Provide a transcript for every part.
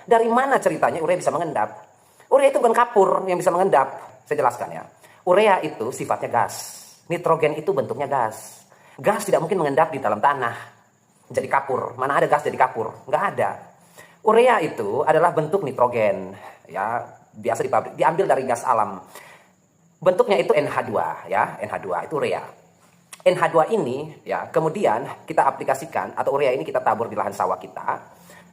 Dari mana ceritanya urea bisa mengendap? Urea itu bukan kapur yang bisa mengendap. Saya jelaskan ya. Urea itu sifatnya gas. Nitrogen itu bentuknya gas. Gas tidak mungkin mengendap di dalam tanah jadi kapur. Mana ada gas jadi kapur? Nggak ada. Urea itu adalah bentuk nitrogen. Ya, biasa di pabrik. Diambil dari gas alam. Bentuknya itu NH2 ya. NH2 itu urea. NH2 ini ya kemudian kita aplikasikan atau urea ini kita tabur di lahan sawah kita,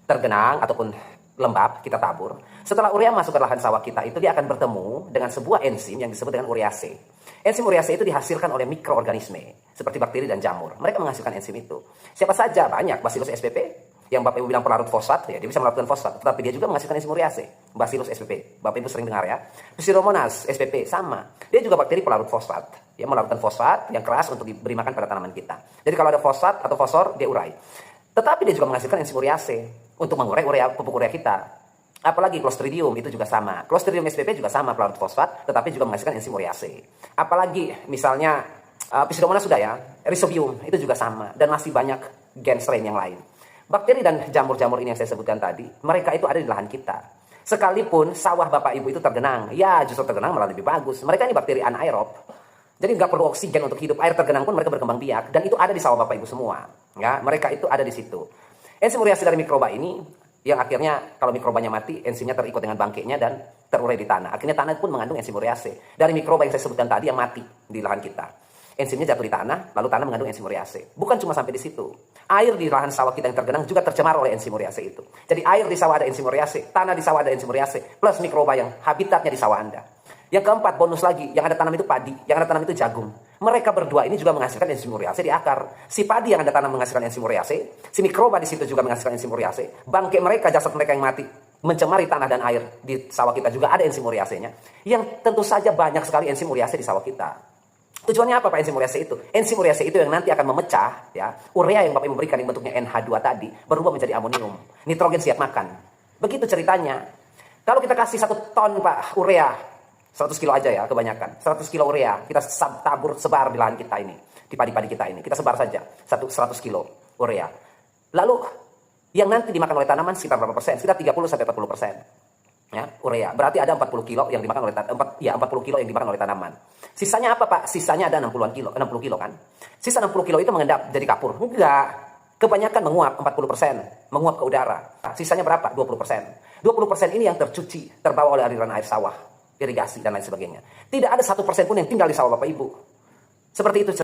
tergenang ataupun lembab kita tabur. Setelah urea masuk ke lahan sawah kita itu dia akan bertemu dengan sebuah enzim yang disebut dengan urease. Enzim urease itu dihasilkan oleh mikroorganisme seperti bakteri dan jamur. Mereka menghasilkan enzim itu. Siapa saja banyak Bacillus spp yang Bapak Ibu bilang pelarut fosfat, ya dia bisa melakukan fosfat, tetapi dia juga menghasilkan enzim urease. Bacillus spp, Bapak Ibu sering dengar ya. Pseudomonas spp sama, dia juga bakteri pelarut fosfat, ya melakukan fosfat yang keras untuk diberi makan pada tanaman kita. Jadi kalau ada fosfat atau fosfor dia urai. Tetapi dia juga menghasilkan enzim urease untuk mengurai pupuk urea kita. Apalagi Clostridium itu juga sama. Clostridium spp juga sama pelarut fosfat, tetapi juga menghasilkan enzim urease. Apalagi misalnya Pseudomonas sudah ya, Rhizobium itu juga sama dan masih banyak gen strain yang lain. Bakteri dan jamur-jamur ini yang saya sebutkan tadi, mereka itu ada di lahan kita. Sekalipun sawah Bapak Ibu itu tergenang, ya justru tergenang malah lebih bagus. Mereka ini bakteri anaerob. Jadi nggak perlu oksigen untuk hidup. Air tergenang pun mereka berkembang biak. Dan itu ada di sawah Bapak Ibu semua. Ya, mereka itu ada di situ. Enzim urease dari mikroba ini, yang akhirnya kalau mikrobanya mati, enzimnya terikut dengan bangkainya dan terurai di tanah. Akhirnya tanah pun mengandung enzim urease. Dari mikroba yang saya sebutkan tadi yang mati di lahan kita. Enzimnya jatuh di tanah, lalu tanah mengandung enzim urease. Bukan cuma sampai di situ. Air di lahan sawah kita yang tergenang juga tercemar oleh enzim urease itu. Jadi air di sawah ada enzim urease, tanah di sawah ada enzim urease, plus mikroba yang habitatnya di sawah Anda. Yang keempat, bonus lagi, yang ada tanam itu padi, yang ada tanam itu jagung. Mereka berdua ini juga menghasilkan enzim urease di akar. Si padi yang ada tanam menghasilkan enzim urease, si mikroba di situ juga menghasilkan enzim urease. Bangkai mereka, jasad mereka yang mati, mencemari tanah dan air di sawah kita juga ada enzim ureasenya. Yang tentu saja banyak sekali enzim urease di sawah kita. Tujuannya apa Pak enzim urease itu? Enzim urease itu yang nanti akan memecah ya urea yang Bapak Ibu berikan yang bentuknya NH2 tadi berubah menjadi amonium. Nitrogen siap makan. Begitu ceritanya. Kalau kita kasih 1 ton Pak urea, 100 kilo aja ya kebanyakan. 100 kilo urea kita tabur sebar di lahan kita ini, di padi-padi kita ini. Kita sebar saja 100 kilo urea. Lalu yang nanti dimakan oleh tanaman sekitar berapa persen? Sekitar 30-40%. Ya, urea. Berarti ada 40 kilo yang dimakan oleh 40 kilo yang dimakan oleh tanaman. Sisanya apa, Pak? Sisanya ada 60 kilo kan. Sisa 60 kilo itu mengendap jadi kapur. Enggak. Kebanyakan menguap 40%, menguap ke udara. Nah, sisanya berapa? 20%. 20% ini yang tercuci, terbawa oleh aliran air sawah, irigasi dan lain sebagainya. Tidak ada 1% pun yang tinggal di sawah Bapak Ibu. Seperti itu